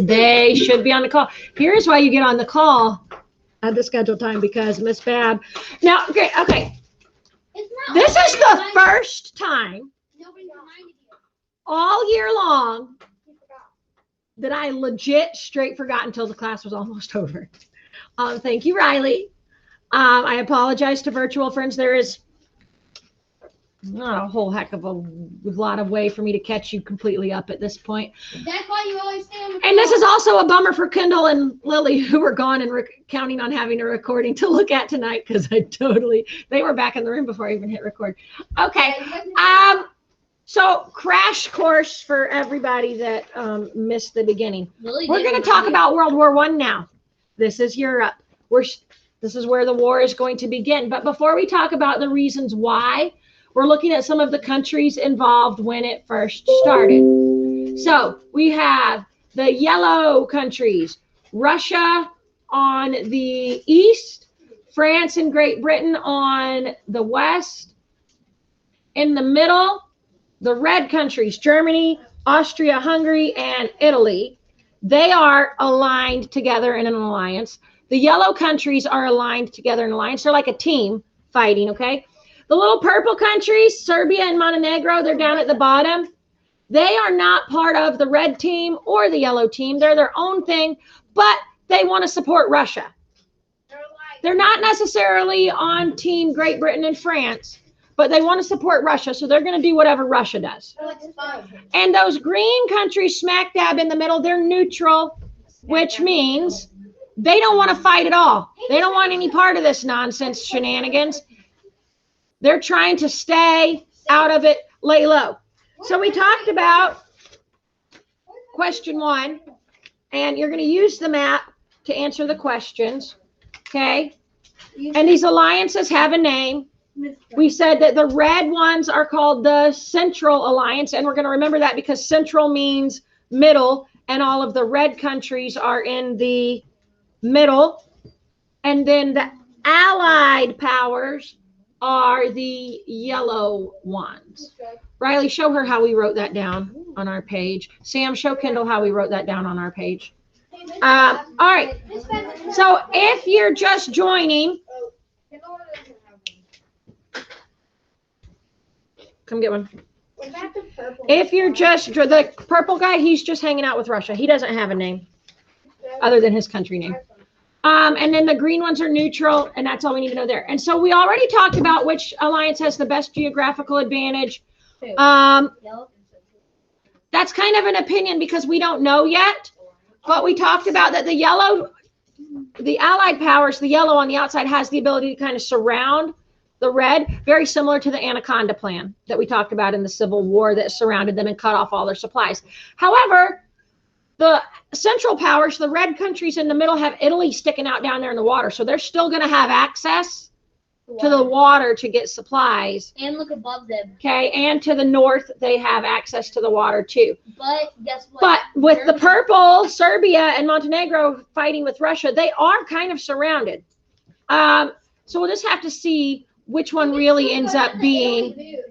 They should be on the call. Here's why you get on the call at the scheduled time, because Miss Bab. Now, okay. This is the first time all year long that I legit straight forgot until the class was almost over. Thank you, Riley. I apologize to virtual friends. There is not a whole heck of a lot of way for me to catch you completely up at this point. That's why you always stay on the And this is also a bummer for Kendall and Lily, who were gone and counting on having a recording to look at tonight, because they were back in the room before I even hit record. Okay. So crash course for everybody that missed the beginning. We're going to talk about World War I now. This is Europe. This is where the war is going to begin. But before we talk about the reasons why, we're looking at some of the countries involved when it first started. So we have the yellow countries, Russia on the east, France and Great Britain on the west. In the middle, the red countries, Germany, Austria, Hungary, and Italy. They are aligned together in an alliance. The yellow countries are aligned together in an alliance. They're like a team fighting, okay? The little purple countries, Serbia and Montenegro, they're down at the bottom. They are not part of the red team or the yellow team. They're their own thing, but they want to support Russia. They're not necessarily on team Great Britain and France, but they want to support Russia, so they're going to do whatever Russia does. And those green countries smack dab in the middle, they're neutral, which means they don't want to fight at all. They don't want any part of this nonsense shenanigans. They're trying to stay out of it, lay low. So we talked about question 1, and you're going to use the map to answer the questions, okay? And these alliances have a name. We said that the red ones are called the Central Alliance, and we're going to remember that because Central means middle, and all of the red countries are in the middle. And then the Allied powers are the yellow ones. Riley, show her how we wrote that down on our page. Sam, show Kendall how we wrote that down on our page. All right. So if you're just joining, come get one. If you're just, the purple guy, he's just hanging out with Russia. He doesn't have a name other than his country name. And then the green ones are neutral, and that's all we need to know there. And so we already talked about which alliance has the best geographical advantage. That's kind of an opinion because we don't know yet. But we talked about that the Allied powers, the yellow on the outside, has the ability to kind of surround the red, very similar to the Anaconda plan that we talked about in the Civil War that surrounded them and cut off all their supplies. However, the Central powers, the red countries in the middle, have Italy sticking out down there in the water. So they're still going to have access to the water to get supplies. And look above them. Okay, and to the north, they have access to the water too. But guess what? But with the purple, Serbia and Montenegro fighting with Russia, they are kind of surrounded. So we'll just have to see which one really ends up having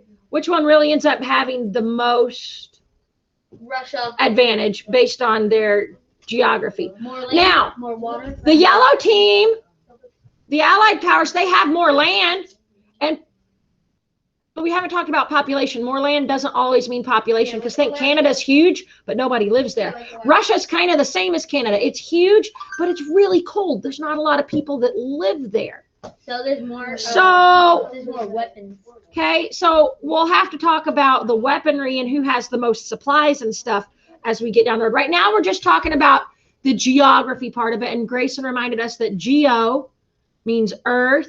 the most Russia advantage based on their geography. More land, now, more water. The yellow team, the Allied powers, they have more land, but we haven't talked about population. More land doesn't always mean population, because think Canada's huge, but nobody lives there. Russia's kind of the same as Canada. It's huge, but it's really cold. There's not a lot of people that live there. So there's more. There's more weapons. Okay, so we'll have to talk about the weaponry and who has the most supplies and stuff as we get down the road. Right now, we're just talking about the geography part of it, and Grayson reminded us that geo means earth,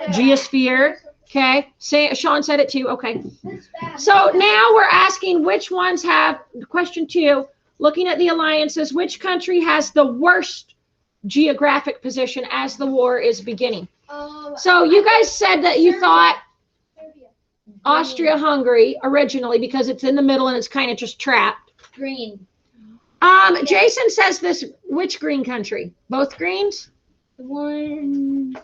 geosphere. Okay, Sean said it too. Okay, so now we're asking which ones have, question 2, looking at the alliances, which country has the worst geographic position as the war is beginning? So you guys said that you thought Austria-Hungary originally because it's in the middle and it's kind of just trapped. Green. Jason says this, which green country? Both greens? One.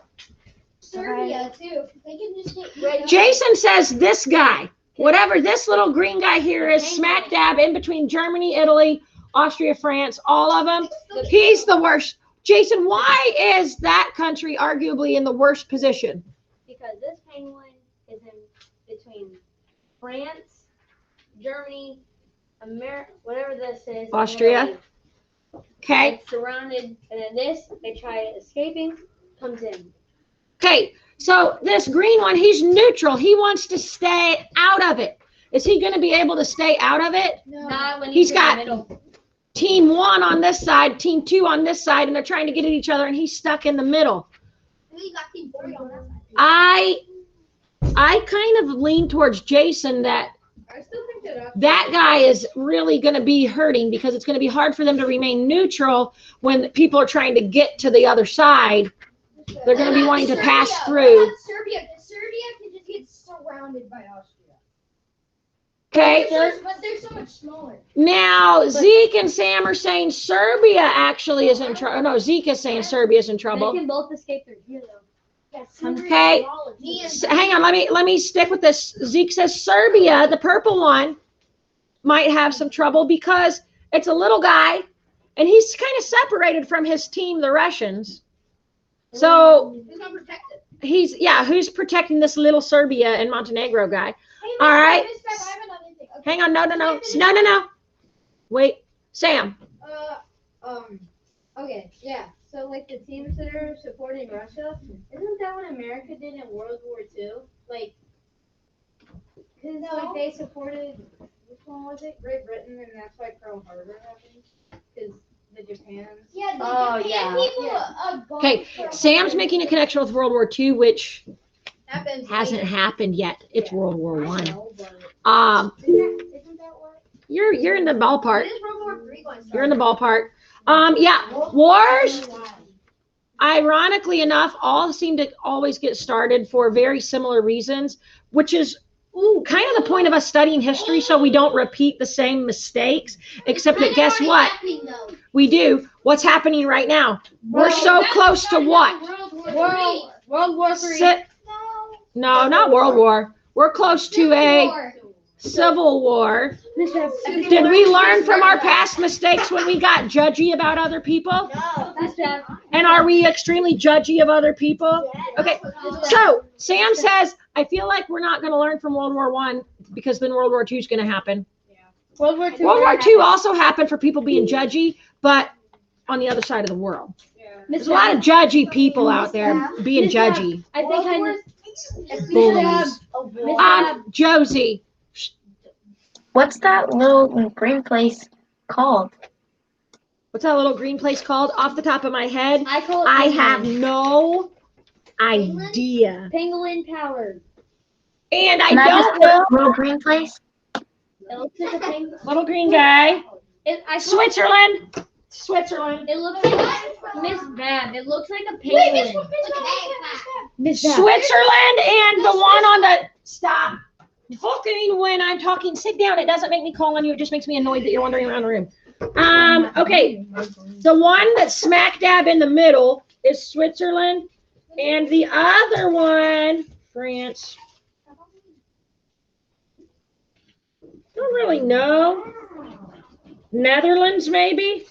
Serbia too. They can just take Jason says this guy, whatever this little green guy here is, smack dab in between Germany, Italy, Austria, France, all of them. He's the worst. Jason, why is that country arguably in the worst position? Because this penguin is in between France, Germany, America, whatever this is. Austria. and Italy. Okay. It's surrounded, and then this, they try escaping, comes in. Okay. So this green one, he's neutral. He wants to stay out of it. Is he going to be able to stay out of it? No. Not when He's he's in got- the middle. Team 1 on this side, team 2 on this side, and they're trying to get at each other, and he's stuck in the middle. We got team 3 on that side. I kind of lean towards Jason that I still think that guy is really going to be hurting because it's going to be hard for them to remain neutral when people are trying to get to the other side. They're going to be wanting to pass through. Serbia can just get surrounded by Austria. Okay. But they're so much smaller. Now, Zeke and Sam are saying Serbia actually is in trouble. No, Zeke is saying Serbia is in They trouble. can both escape through here, though. Okay. Hang on, let me stick with this. Zeke says Serbia, the purple one, might have some trouble because it's a little guy and he's kind of separated from his team, the Russians. So Who's unprotected? who's protecting this little Serbia and Montenegro guy? Hey, All right. Miss Beck, I have another thing. Okay. Hang on, no. Wait, Sam. Okay, yeah. So like the teams that are supporting Russia, isn't that what America did in World War II? Like, because like they supported, which one was it? Great Britain, and that's why Pearl Harbor happened. Because the Japans. Yeah, the Oh, Japan yeah. people. Yeah. Okay, Sam's making a connection with World War II, which Happens hasn't happened yet. It's Yeah. World War I One. know, but Isn't that what? you're in the ballpark. It is World War III going You're in the ballpark. Wars, ironically enough, all seem to always get started for very similar reasons, which is kind of the point of us studying history so we don't repeat the same mistakes, except that guess what? We do. What's happening right now? We're so close to what? World War III. Si- No, not World War. We're close to a civil war. Did we learn from our past mistakes when we got judgy about other people? And are we extremely judgy of other people? Okay, so Sam says, I feel like we're not going to learn from World War One because then World War II is going to happen. World War II. World War II also happened for people being judgy, but on the other side of the world. There's a lot of judgy people out there being judgy. I think I know. Bullies. Josie, What's that little green place called? what's that little green place called? Off the top of my head, I call it I Penguin. have no idea. Penguin Tower. And I Can I just don't put know. little green place? It looks like a penguin. Little green guy. I call Switzerland. Switzerland. It looks like Miss Bab. It looks like a penguin. Switzerland and the one on the stop talking when I'm talking. Sit down. It doesn't make me call on you. It just makes me annoyed that you're wandering around the room. Okay. The one that's smack dab in the middle is Switzerland, and the other one, France. Don't really know. Netherlands, maybe.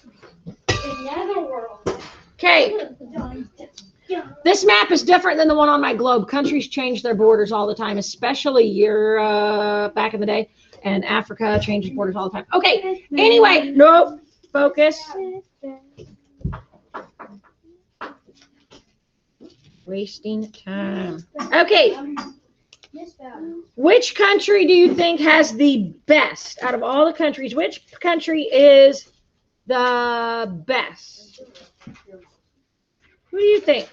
Okay. This map is different than the one on my globe. Countries change their borders all the time, especially Europe back in the day, and Africa changes borders all the time. Okay. Anyway, nope. Focus. Wasting time. Okay. Which country do you think has the best out of all the countries? Which country is the best? Who do you think?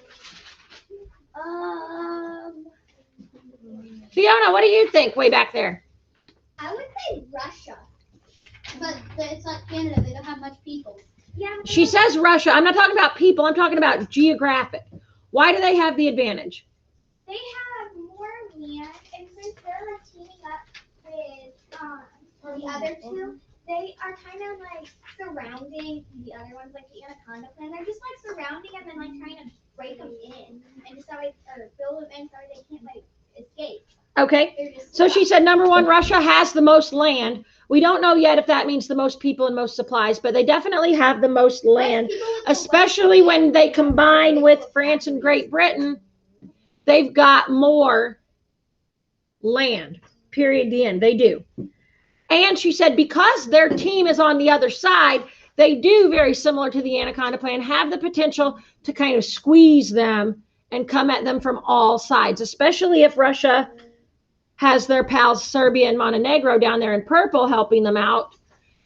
Fiona, what do you think way back there? I would say Russia, but it's like Canada. They don't have much people. Yeah. She says Russia. I'm not talking about people. I'm talking about geographic. Why do they have the advantage? They have more land, and since they're like teaming up with the other two, they are kind of like surrounding the other ones, like the Anaconda clan. They're just like surrounding them and like trying to break them in, and just so or fill them in so they can't like escape. Okay. They're just So she said number one, Russia has the most land. We don't know yet if that means the most people and most supplies, but they definitely have the most land, especially when they combine with France and Great Britain. They've got more land, period, the end. They do. And she said because their team is on the other side, they do, very similar to the Anaconda Plan, have the potential to kind of squeeze them and come at them from all sides, especially if Russia has their pals Serbia and Montenegro down there in purple helping them out.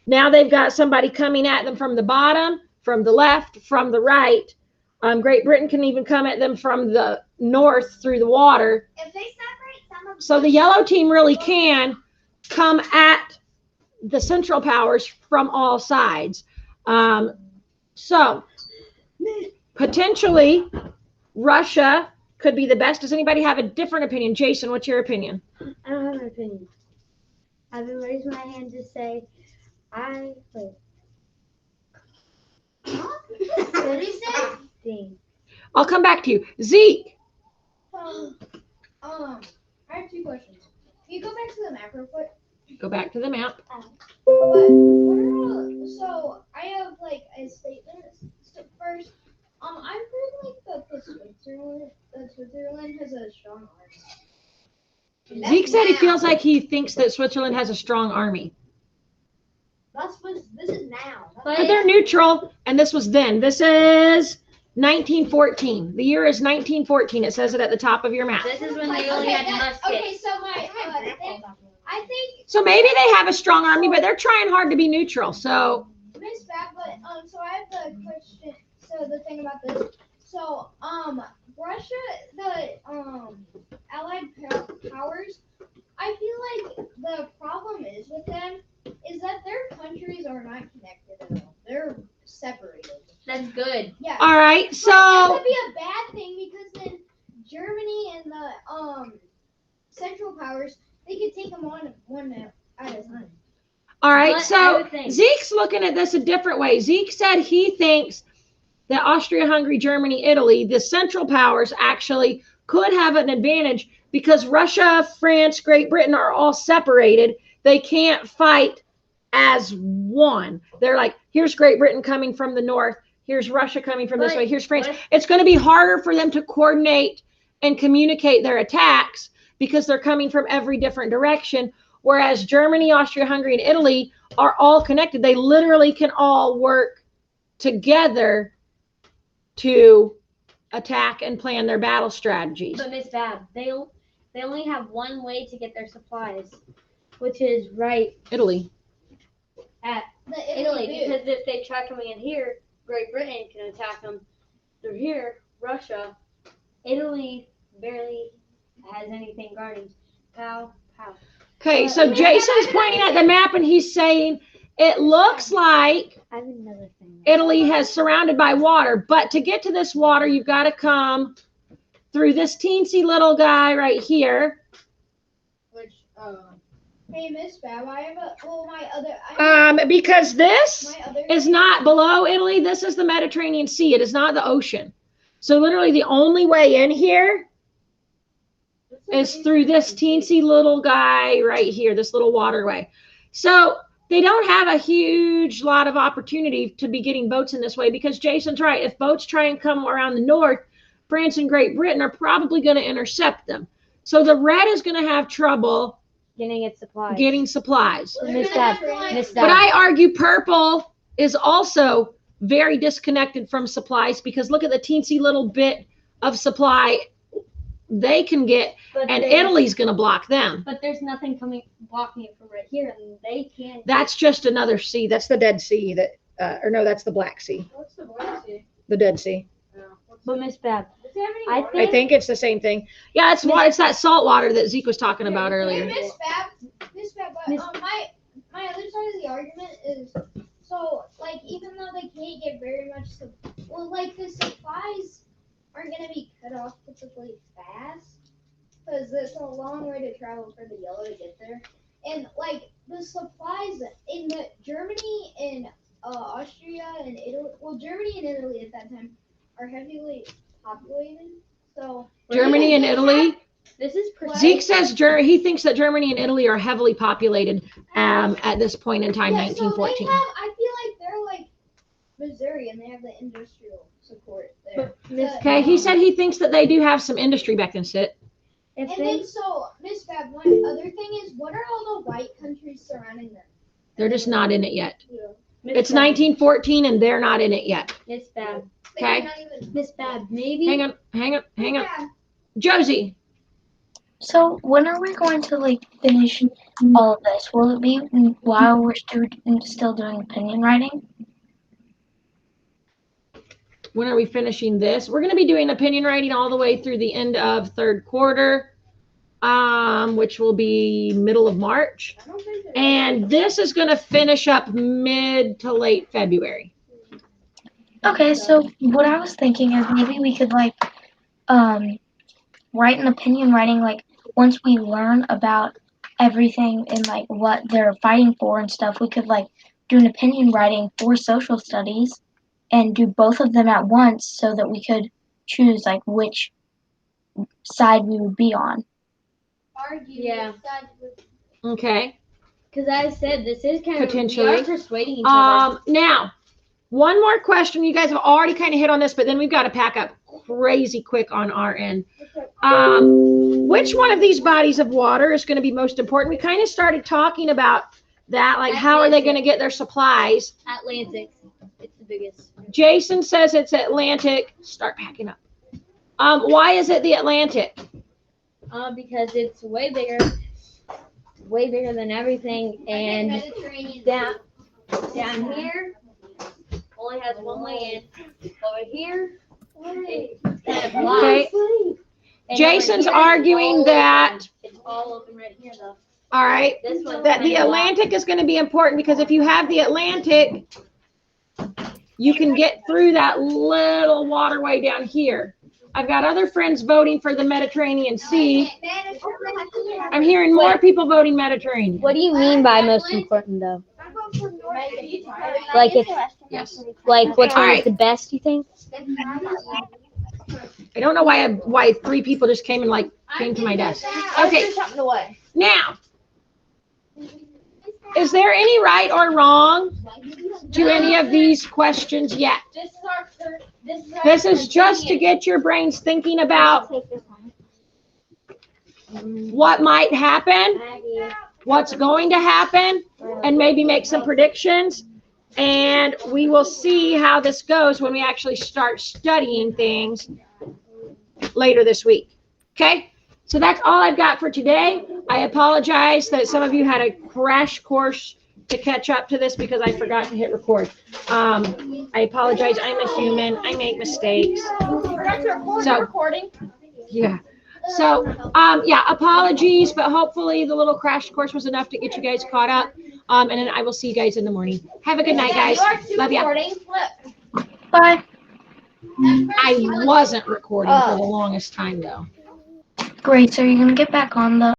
Now they've got somebody coming at them from the bottom, from the left, from the right. Great Britain can even come at them from the north through the water. If they separate some of So the yellow team really can come at the Central Powers from all sides. So potentially Russia could be the best. Does anybody have a different opinion? Jason, what's your opinion? I don't have an opinion. I've been raising my hand to say What did he say? think. I'll come back to you. Zeke. I have 2 questions. Can you go back to the map real quick? Go back to the map. So I have like a statement. First, I've heard like that Switzerland has a strong army. Zeke said he feels like he thinks that Switzerland has a strong army. This is now. But they're neutral, and this was then. This is 1914. The year is 1914. It says it at the top of your map. This is when they only had muskets. Okay, so I think So maybe they have a strong army, but they're trying hard to be neutral. So Miss Bat, but so I have the question. So the thing about this, so Russia, the allied powers, I feel like the problem is with them is that their countries are not connected at all. They're separated. That's good. Yeah. all right. But that So could be a bad thing because then Germany and the Central Powers, they could take them on one at a time. all right. But I So would think- Zeke's looking at this a different way. Zeke said he thinks that Austria, Hungary, Germany, Italy, the Central Powers actually could have an advantage because Russia, France, Great Britain are all separated. They can't fight as one. They're like, here's Great Britain coming from the north. Here's Russia coming from this But way. Here's France. what- It's going to be harder for them to coordinate and communicate their attacks because they're coming from every different direction. Whereas Germany, Austria, Hungary, and Italy are all connected. They literally can all work together to attack and plan their battle strategies. But Miss Bab, they only have one way to get their supplies, which is right Italy. at The Italy. do. Because if they try coming in here, Great Britain can attack them through here. Russia, Italy barely has anything guarding. Pow, pow. Okay, so Jason's pointing at the map and he's saying it looks like I have another thing. Italy has surrounded by water, but to get to this water, you've got to come through this teensy little guy right here. Which hey Miss Bab, I have a my other Because this my other is not below Italy. This is the Mediterranean Sea. It is not the ocean. So literally the only way in here is through this teensy little guy right here, this little waterway. So they don't have a huge lot of opportunity to be getting boats in this way because Jason's right. If boats try and come around the north, France and Great Britain are probably going to intercept them. So the red is going to have trouble Getting its supplies. getting supplies. Miss Bab, Miss But Bab. I argue purple is also very disconnected from supplies because look at the teensy little bit of supply they can get, But and there's- Italy's going to block them. But there's nothing blocking it from right here, and they can't. That's just another sea. That's the Dead Sea. Or no, that's the Black Sea. What's the Black Sea? The Dead Sea. But Miss Bab, Does it have any I water? I think it's the same thing. Yeah, it's water. It's that salt water that Zeke was talking about Hey, earlier. Miss Bab, but Miss- my other side of the argument is so like even though they can't get very much like the supplies aren't gonna be cut off typically fast because it's a long way to travel for the yellow to get there, and like the supplies in the Germany and Austria and Italy, well Germany and Italy at that time are heavily populated, so Germany and Italy This is Zeke says he thinks that Germany and Italy are heavily populated at this point in time, Yeah, so 1914. I feel like they're like Missouri and they have the industrial support there. Okay, he said he thinks that they do have some industry back then, Sit. And If then they, so Miss Fab, one other thing is, what are all the white countries surrounding them? They're just not in it yet. Miss It's Bab- 1914 and they're not in it yet. Miss Bab, Okay. They're not even. Miss Bab, maybe. Hang on. Yeah. Josie, So when are we going to like finish all of this? Will it be while we're still doing opinion writing? when are we finishing this? We're going to be doing opinion writing all the way through the end of third quarter, which will be middle of March. And this is going to finish up mid to late February. Okay, so what I was thinking is maybe we could like write an opinion writing like once we learn about everything and like what they're fighting for and stuff, we could like do an opinion writing for social studies and do both of them at once so that we could choose like which side we would be on. Yeah. Okay. Because I said this is kind of Potentially. we are persuading each other. Now, one more question. You guys have already kind of hit on this, but then we've got to pack up crazy quick on our end. Which one of these bodies of water is going to be most important? We kind of started talking about that, like how are they going to get their supplies? Atlantic, it's the biggest. Jason says it's Atlantic. Start packing up. Why is it the Atlantic? Because it's way bigger than everything, and Mediterranean. down here only has one way in. Over here, it's kind of blocked. Okay. And Jason's over here, arguing it's all that- open. It's all open right here, though. All right. This one's That the kinda blocked. Atlantic is going to be important because if you have the Atlantic, you can get through that little waterway down here. I've got other friends voting for the Mediterranean Sea. I'm hearing more people voting Mediterranean. What do you mean by most important, though? Like if, Yes. like which one Alright. is the best? You think? I don't know why three people just came and came to my desk. Okay. Now, is there any right or wrong to any of these questions yet? This is just to get your brains thinking about what might happen, what's going to happen, and maybe make some predictions. And we will see how this goes when we actually start studying things later this week. Okay? So that's all I've got for today. I apologize that some of you had a crash course to catch up to this because I forgot to hit record. I apologize. I'm a human. I make mistakes. So, yeah. So, yeah, apologies, but hopefully the little crash course was enough to get you guys caught up. And then I will see you guys in the morning. Have a good night, guys. Love ya. Bye. I wasn't recording for the longest time, though. Great, so you're gonna get back on the